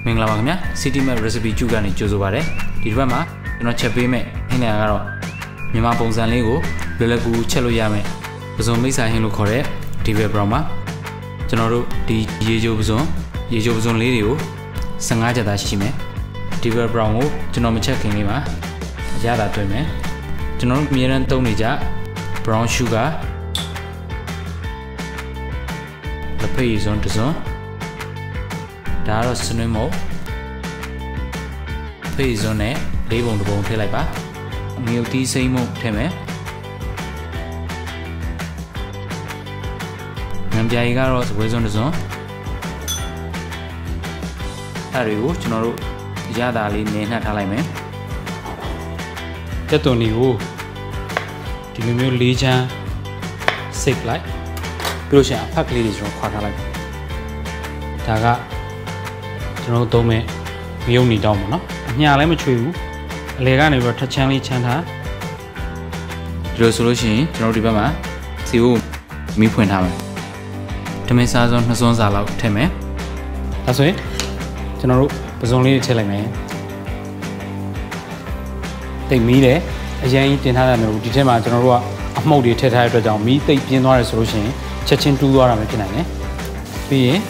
မင်္ဂလာပါခင်ဗျာ City Map Recipe ကျူကနေကြိုဆိုပါရစေဒီတစ်ပတ်မှာကျွန်တော်ချက်ပေးမယ်ဟင်းနေကတော့မြန်မာပုံစံလေးကိုလွယ်လွယ်ကူချက်လို့ရမယ်ပစုံမိတ်ဆိုင်ဟင်းလို့ခေါ်တဲ့ Devil Brown ပါကျွန်တော်တို့ဒီရေချိုပစုံလေးတွေကို15ချက်သားရှိမယ် Devil Brown ကိုကျွန်တော်မချက်ခင်လေးမှာရတာတွေ့မယ်ကျွန်တော်တို့အများအားသုံးနေကြ Brown Sugar လက်ဖက်ရည်စွန်းတစ်စွန်းဒါကတော့စနွေးမုတ်ဖေးစွန်းနဲ့လေးပုံတစ်ပုံထည့်လိုက်ပါငရုတ်သီးစိမ့်မုတ်ထည့်မယ်ငံပြာရီကတော့စပွဲစွန်းတစ်စွန်းအဲ့တွေကိုကျွန်တော်တို့ရတာလေးနင်းနှက်ထားလိုက်မယ်တက်သွန်ဒီကိုဒီလိုမျိုးလေးချမ်းစိတ်လိုက်ပြီးလို့ရှိရင်အဖက်ကလေးတွေကျွန်တော်ခွာထားလိုက်ဒါကကျွန်တော်သုံးမဲ့ငရုတ်နီတောင်းပါနော်အညာလည်းမချွေဘူးအလေကနေပြီးတော့ထက်ချမ်းလေးချမ်းထားဒီလိုဆိုလို့ရှိရင်ကျွန်တော်ဒီဘက်မှာစီကိုမီးဖွင့်ထားမယ်ဓမင်းစားစုံ2စွန်းစာလောက်ထည့်မယ်ဒါဆိုရင်ကျွန်တော်တို့ပစုံလေးတွေထည့်လိုက်မယ်တိတ်မီးတယ်အရင်တင်ထားတယ်မျိုးဒီထဲမှာကျွန်တော်တို့ကအမှုတ်တွေထည့်ထားတဲ့အတွက်ကြောင့်မီးတိတ်ပြင်းသွားတယ်ဆိုလို့ရှိရင်ချက်ချင်းတူးသွားတာမျိုးဖြစ်နိုင်တယ်ပြီးရင်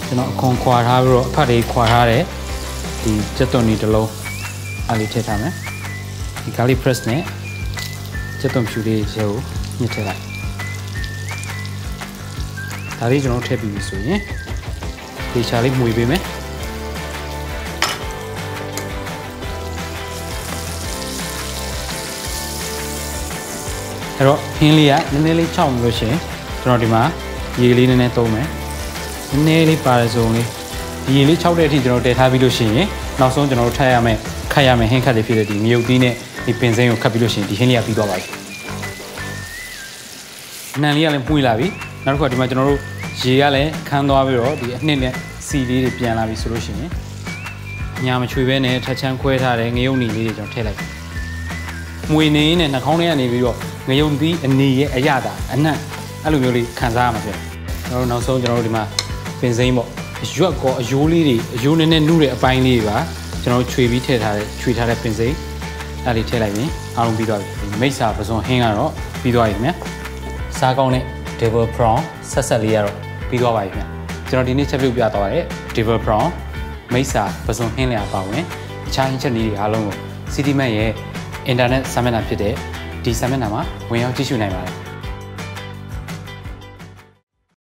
ကျွန်တော်အခွန်ခွာထားပြီးတော့အဖတ်တွေခွာထားတဲ့ဒီစက်သွန်ဒီတစ်လုံးအားလေးထည့်ထားမယ်ဒီ garlic press နဲ့စက်သွန်ဖြူလေးရဲကိုညှစ်ထည့်လိုက်ဒါလေးကျွန်တော်ထည့်ပြီးပြီဆိုရင်ဒီချာလေးမှုေးပေးမယ်အဲ့တော့ဟင်းလေးကနည်းနည်းလေးချောက်လို့ရှိရင်ကျွန်တော်ဒီမှာရေလေးနည်းနည်းသုံးမယ်နည်းနည်းလေးပါရစုံလေးဒီရေလေး6တဲ့အထိကျွန်တော်တည်ထားပြီးလို့ရှိရင်နောက်ဆုံးကျွန်တော်တို့ထည့်ရမယ်ခတ်ရမယ်ဟင်းခတ်လေးဖြစ်တဲ့ဒီငရုတ်သီးနဲ့ဒီပင်စိမ်းကိုခတ်ပြီးလို့ရှိရင်ဒီဟင်းလေးကပြီးသွားပါပြီအနံလေးကလည်းမှုေးလာပြီနောက်တစ်ခါဒီမှာကျွန်တော်တို့ရေကလည်းခန်းသွားပြီးတော့ဒီအနှစ်နဲ့စီလေးတွေပြန်လာပြီဆိုလို့ရှိရင်ညာမချွေဘဲနဲ့ထက်ချမ်းခွဲထားတဲ့ငရုတ်နီလေးတွေကျွန်တော်ထည့်လိုက်မွေနေနဲ့နှာခေါင်းထဲကနေပြီးတော့ငရုတ်သီးအနေရဲ့အရသာအနံ့အဲ့လိုမျိုးလေးခံစားရမှာဖြစ်ကျွန်တော်တို့နောက်ဆုံးကျွန်တော်တို့ဒီမှာပင်စိမ်းပေါ့ရွက်ကောအယိုးလေးတွေအယိုးနည်းနည်းနုတဲ့အပိုင်းလေးတွေပါကျွန်တော်တို့ခြွေပြီးထည့်ထားတဲ့ခြွေထားတဲ့ပင်စိမ်းအဲ့လေးထည့်လိုက်ရင်အားလုံးပြီးသွားပြီမိတ်စာပစုံဟင်းကတော့ပြီးသွားပြီခင်ဗျစားကောင်းတဲ့ Devil Brown ဆက်လေးကတော့ပြီးသွားပါပြီခင်ဗျကျွန်တော်ဒီနေ့ချက်ပြုတ်ပြသွားတဲ့ Devil Brown မိတ်စာပစုံဟင်းလည်းပါဝင်တခြားဟင်းချက်နည်းတွေအားလုံးကို City Map ရဲ့ internet စာမျက်နှာဖြစ်တဲ့ဒီစာမျက်နှာမှာဝင်ရောက်ကြည့်ရှုနိုင်ပါတယ်